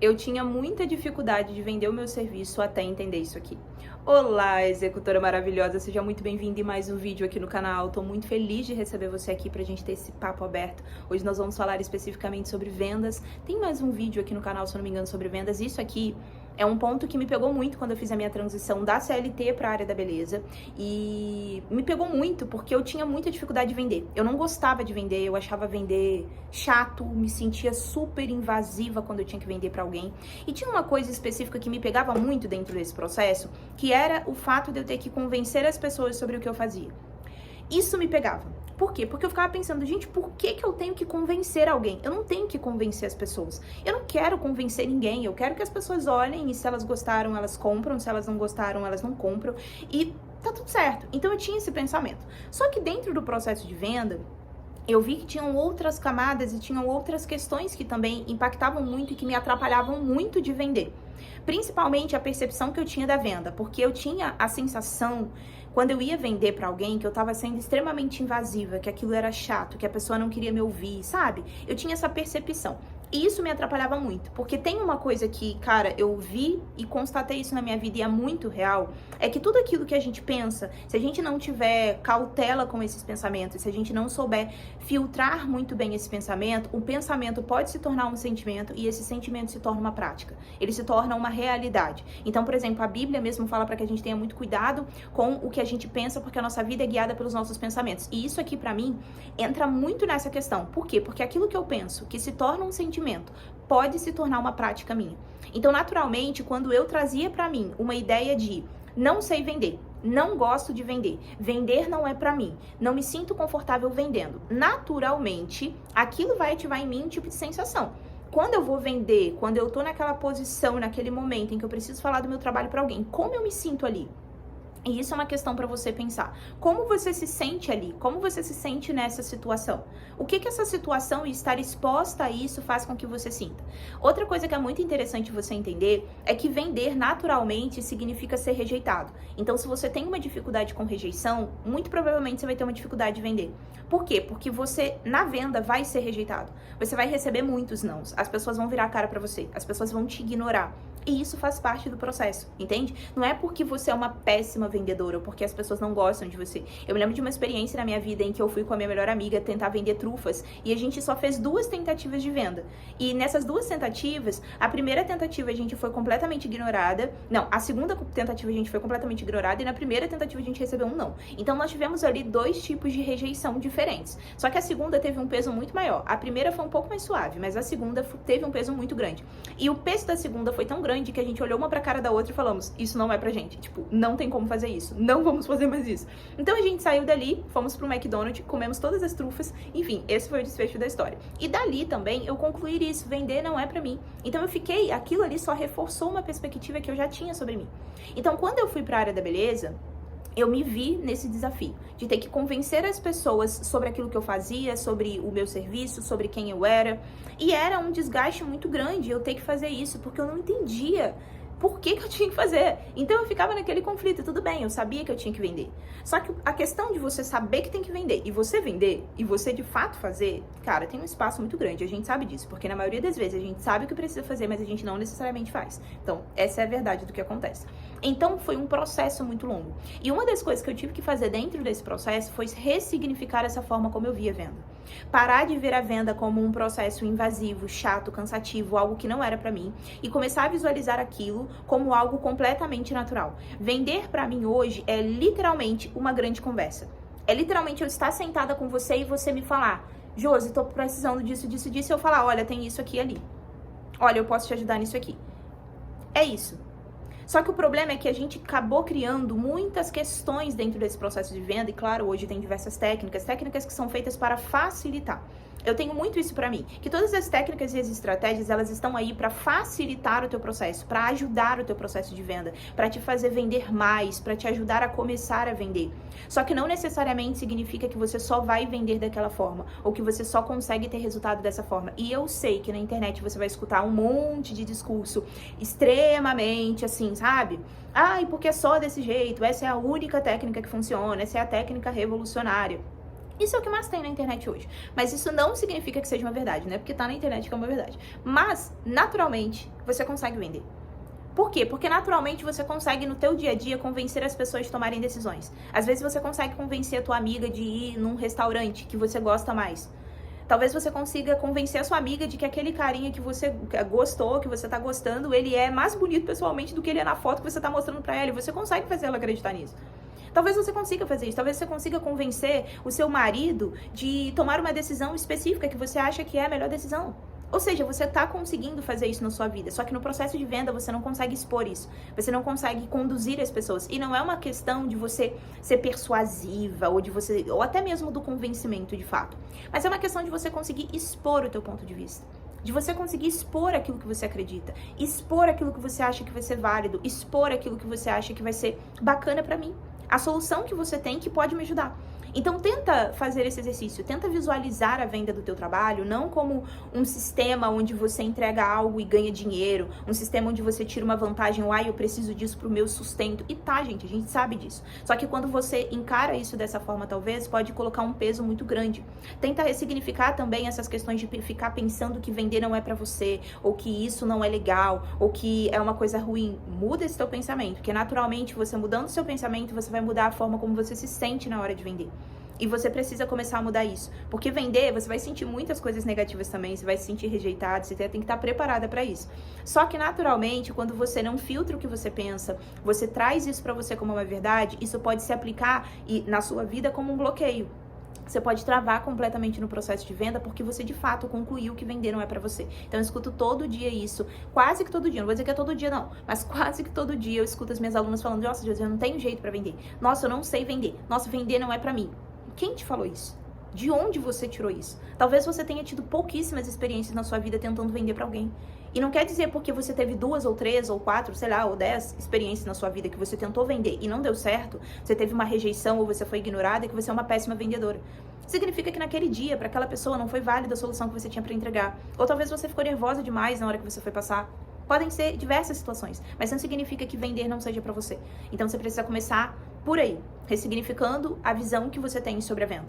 eu tinha muita dificuldade de vender o meu serviço até entender isso aqui. Olá, executora maravilhosa, seja muito bem-vinda em mais um vídeo aqui no canal. Tô muito feliz de receber você aqui pra gente ter esse papo aberto. Hoje nós vamos falar especificamente sobre vendas. Tem mais um vídeo aqui no canal, se eu não me engano, sobre vendas. Isso aqui é um ponto que me pegou muito quando eu fiz a minha transição da CLT para a área da beleza. E me pegou muito porque eu tinha muita dificuldade de vender. Eu não gostava de vender, eu achava vender chato, me sentia super invasiva quando eu tinha que vender para alguém. E tinha uma coisa específica que me pegava muito dentro desse processo, que era o fato de eu ter que convencer as pessoas sobre o que eu fazia. Isso me pegava. Por quê? Porque eu ficava pensando, gente, por que eu tenho que convencer alguém? Eu não tenho que convencer as pessoas. Eu não quero convencer ninguém. Eu quero que as pessoas olhem e se elas gostaram, elas compram. Se elas não gostaram, elas não compram. E tá tudo certo. Então eu tinha esse pensamento. Só que dentro do processo de venda, eu vi que tinham outras camadas e tinham outras questões que também impactavam muito e que me atrapalhavam muito de vender. Principalmente a percepção que eu tinha da venda, porque eu tinha a sensação, quando eu ia vender pra alguém, que eu tava sendo extremamente invasiva, que aquilo era chato, que a pessoa não queria me ouvir, sabe? Eu tinha essa percepção. E isso me atrapalhava muito, porque tem uma coisa que, cara, eu vi e constatei isso na minha vida e é muito real, é que tudo aquilo que a gente pensa, se a gente não tiver cautela com esses pensamentos, se a gente não souber filtrar muito bem esse pensamento, o pensamento pode se tornar um sentimento e esse sentimento se torna uma prática, ele se torna uma realidade. Então, por exemplo, a Bíblia mesmo fala para que a gente tenha muito cuidado com o que a gente pensa, porque a nossa vida é guiada pelos nossos pensamentos. E isso aqui, pra mim, entra muito nessa questão. Por quê? Porque aquilo que eu penso, que se torna um sentimento, pode se tornar uma prática minha. Então, naturalmente, quando eu trazia pra mim uma ideia de não sei vender, não gosto de vender, vender não é pra mim, não me sinto confortável vendendo, naturalmente, aquilo vai ativar em mim um tipo de sensação. Quando eu vou vender, quando eu tô naquela posição, naquele momento em que eu preciso falar do meu trabalho pra alguém, como eu me sinto ali? E isso é uma questão para você pensar. Como você se sente ali? Como você se sente nessa situação? O que essa situação e estar exposta a isso faz com que você sinta? Outra coisa que é muito interessante você entender é que vender naturalmente significa ser rejeitado. Então, se você tem uma dificuldade com rejeição, muito provavelmente você vai ter uma dificuldade de vender. Por quê? Porque você, na venda, vai ser rejeitado. Você vai receber muitos nãos. As pessoas vão virar a cara para você. As pessoas vão te ignorar. E isso faz parte do processo, entende? Não é porque você é uma péssima vendedora ou porque as pessoas não gostam de você. Eu me lembro de uma experiência na minha vida em que eu fui com a minha melhor amiga tentar vender trufas e a gente só fez 2 tentativas de venda. E nessas 2 tentativas, a primeira tentativa a gente foi completamente ignorada. Não, a segunda tentativa a gente foi completamente ignorada e na primeira tentativa a gente recebeu um não. Então nós tivemos ali 2 tipos de rejeição diferentes. Só que a segunda teve um peso muito maior. A primeira foi um pouco mais suave, mas a segunda teve um peso muito grande. E o peso da segunda foi tão grande que a gente olhou uma pra cara da outra e falamos, isso não é pra gente, tipo, não tem como fazer isso, não vamos fazer mais isso. Então a gente saiu dali, fomos pro McDonald's, comemos todas as trufas, enfim, esse foi o desfecho da história. E dali também eu concluí isso, vender não é pra mim. Então eu fiquei, aquilo ali só reforçou uma perspectiva que eu já tinha sobre mim. Então quando eu fui pra área da beleza, eu me vi nesse desafio de ter que convencer as pessoas sobre aquilo que eu fazia, sobre o meu serviço, sobre quem eu era. E era um desgaste muito grande eu ter que fazer isso, porque eu não entendia por que eu tinha que fazer. Então eu ficava naquele conflito. Tudo bem, eu sabia que eu tinha que vender. Só que a questão de você saber que tem que vender e você vender e você de fato fazer, cara, tem um espaço muito grande. A gente sabe disso, porque na maioria das vezes a gente sabe o que precisa fazer, mas a gente não necessariamente faz. Então, essa é a verdade do que acontece. Então, foi um processo muito longo. E uma das coisas que eu tive que fazer dentro desse processo foi ressignificar essa forma como eu via a venda. Parar de ver a venda como um processo invasivo, chato, cansativo, algo que não era pra mim, e começar a visualizar aquilo como algo completamente natural. Vender pra mim hoje é literalmente uma grande conversa. É literalmente eu estar sentada com você e você me falar, Josi, tô precisando disso, disso, disso, e eu falar, olha, tem isso aqui e ali. Olha, eu posso te ajudar nisso aqui. É isso. Só que o problema é que a gente acabou criando muitas questões dentro desse processo de venda, e claro, hoje tem diversas técnicas que são feitas para facilitar. Eu tenho muito isso pra mim, que todas as técnicas e as estratégias, elas estão aí pra facilitar o teu processo, pra ajudar o teu processo de venda, pra te fazer vender mais, pra te ajudar a começar a vender. Só que não necessariamente significa que você só vai vender daquela forma, ou que você só consegue ter resultado dessa forma. E eu sei que na internet você vai escutar um monte de discurso extremamente assim, sabe? Ai, porque é só desse jeito, essa é a única técnica que funciona, essa é a técnica revolucionária. Isso é o que mais tem na internet hoje. Mas isso não significa que seja uma verdade, né? Porque tá na internet que é uma verdade. Mas, naturalmente, você consegue vender. Por quê? Porque naturalmente você consegue no teu dia a dia convencer as pessoas a tomarem decisões. Às vezes você consegue convencer a tua amiga de ir num restaurante que você gosta mais. Talvez você consiga convencer a sua amiga de que aquele carinha que você gostou, que você tá gostando, ele é mais bonito pessoalmente do que ele é na foto que você tá mostrando pra ela. E você consegue fazer ela acreditar nisso. Talvez você consiga fazer isso. Talvez você consiga convencer o seu marido de tomar uma decisão específica que você acha que é a melhor decisão. Ou seja, você está conseguindo fazer isso na sua vida, só que no processo de venda você não consegue expor isso, você não consegue conduzir as pessoas. E não é uma questão de você ser persuasiva ou até mesmo do convencimento de fato, mas é uma questão de você conseguir expor o teu ponto de vista. De você conseguir expor aquilo que você acredita, expor aquilo que você acha que vai ser válido, expor aquilo que você acha que vai ser bacana pra mim. A solução que você tem que pode me ajudar. Então tenta fazer esse exercício, tenta visualizar a venda do teu trabalho não como um sistema onde você entrega algo e ganha dinheiro, um sistema onde você tira uma vantagem, eu preciso disso pro meu sustento. E tá, gente, a gente sabe disso. Só que quando você encara isso dessa forma, talvez, pode colocar um peso muito grande. Tenta ressignificar também essas questões de ficar pensando que vender não é pra você, ou que isso não é legal, ou que é uma coisa ruim. Muda esse teu pensamento, porque naturalmente você mudando o seu pensamento, você vai mudar a forma como você se sente na hora de vender. E você precisa começar a mudar isso. Porque vender, você vai sentir muitas coisas negativas também, você vai se sentir rejeitado, você tem que estar preparada para isso. Só que naturalmente, quando você não filtra o que você pensa, você traz isso para você como uma verdade, isso pode se aplicar na sua vida como um bloqueio. Você pode travar completamente no processo de venda porque você de fato concluiu que vender não é pra você. Então eu escuto todo dia isso, quase que todo dia, não vou dizer que é todo dia não, mas quase que todo dia eu escuto as minhas alunas falando: nossa, Jesus, eu não tenho jeito pra vender. Nossa, eu não sei vender. Nossa, vender não é pra mim. Quem te falou isso? De onde você tirou isso? Talvez você tenha tido pouquíssimas experiências na sua vida tentando vender pra alguém. E não quer dizer porque você teve 2 ou 3 ou 4, sei lá, ou 10 experiências na sua vida que você tentou vender e não deu certo, você teve uma rejeição ou você foi ignorada e que você é uma péssima vendedora. Significa que naquele dia, para aquela pessoa, não foi válida a solução que você tinha para entregar. Ou talvez você ficou nervosa demais na hora que você foi passar. Podem ser diversas situações, mas não significa que vender não seja para você. Então você precisa começar por aí, ressignificando a visão que você tem sobre a venda.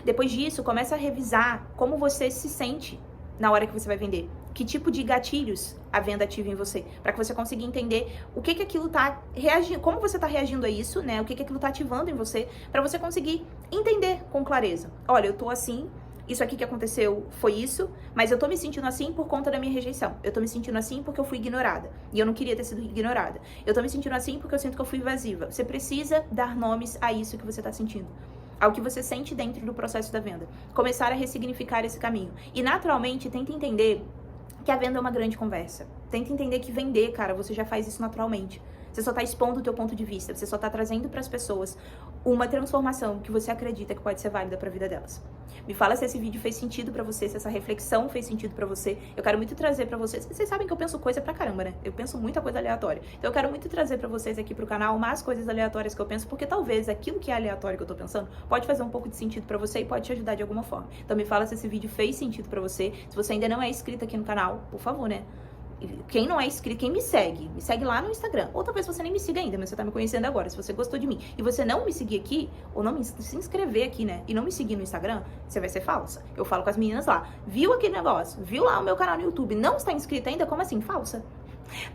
Depois disso, começa a revisar como você se sente na hora que você vai vender. Que tipo de gatilhos a venda ativa em você, para que você consiga entender o que aquilo tá reagindo, como você tá reagindo a isso, né? O que aquilo tá ativando em você, para você conseguir entender com clareza. Olha, eu tô assim, isso aqui que aconteceu foi isso, mas eu tô me sentindo assim por conta da minha rejeição. Eu tô me sentindo assim porque eu fui ignorada, e eu não queria ter sido ignorada. Eu tô me sentindo assim porque eu sinto que eu fui invasiva. Você precisa dar nomes a isso que você tá sentindo, ao que você sente dentro do processo da venda. Começar a ressignificar esse caminho. E naturalmente, tenta entender que a venda é uma grande conversa. Tenta entender que vender, cara, você já faz isso naturalmente. Você só tá expondo o teu ponto de vista, você só tá trazendo para as pessoas uma transformação que você acredita que pode ser válida para a vida delas. Me fala se esse vídeo fez sentido para você, se essa reflexão fez sentido para você. Eu quero muito trazer para vocês. Vocês sabem que eu penso coisa pra caramba, né? Eu penso muita coisa aleatória. Então eu quero muito trazer para vocês aqui pro canal mais coisas aleatórias que eu penso, porque talvez aquilo que é aleatório que eu tô pensando pode fazer um pouco de sentido para você e pode te ajudar de alguma forma. Então me fala se esse vídeo fez sentido para você. Se você ainda não é inscrito aqui no canal, por favor, né? Quem não é inscrito, quem me segue lá no Instagram. Ou talvez você nem me siga ainda, mas você tá me conhecendo agora. Se você gostou de mim e você não me seguir aqui, ou não se inscrever aqui, né? E não me seguir no Instagram, você vai ser falsa. Eu falo com as meninas lá. Viu aquele negócio? Viu lá o meu canal no YouTube? Não está inscrito ainda? Como assim? Falsa?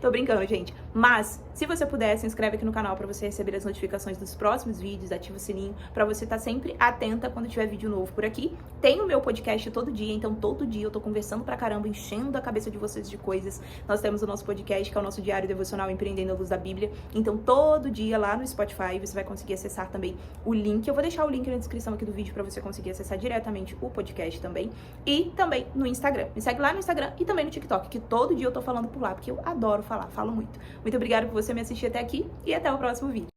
Tô brincando, gente. Mas, se você puder, se inscreve aqui no canal pra você receber as notificações dos próximos vídeos, ativa o sininho pra você estar sempre atenta quando tiver vídeo novo por aqui. Tem o meu podcast todo dia, então todo dia eu tô conversando pra caramba, enchendo a cabeça de vocês de coisas. Nós temos o nosso podcast, que é o nosso diário devocional Empreendendo à Luz da Bíblia. Então todo dia lá no Spotify você vai conseguir acessar também o link. Eu vou deixar o link na descrição aqui do vídeo pra você conseguir acessar diretamente o podcast também. E também no Instagram. Me segue lá no Instagram e também no TikTok, que todo dia eu tô falando por lá, porque eu adoro falar, falo muito. Muito obrigada por você me assistir até aqui e até o próximo vídeo.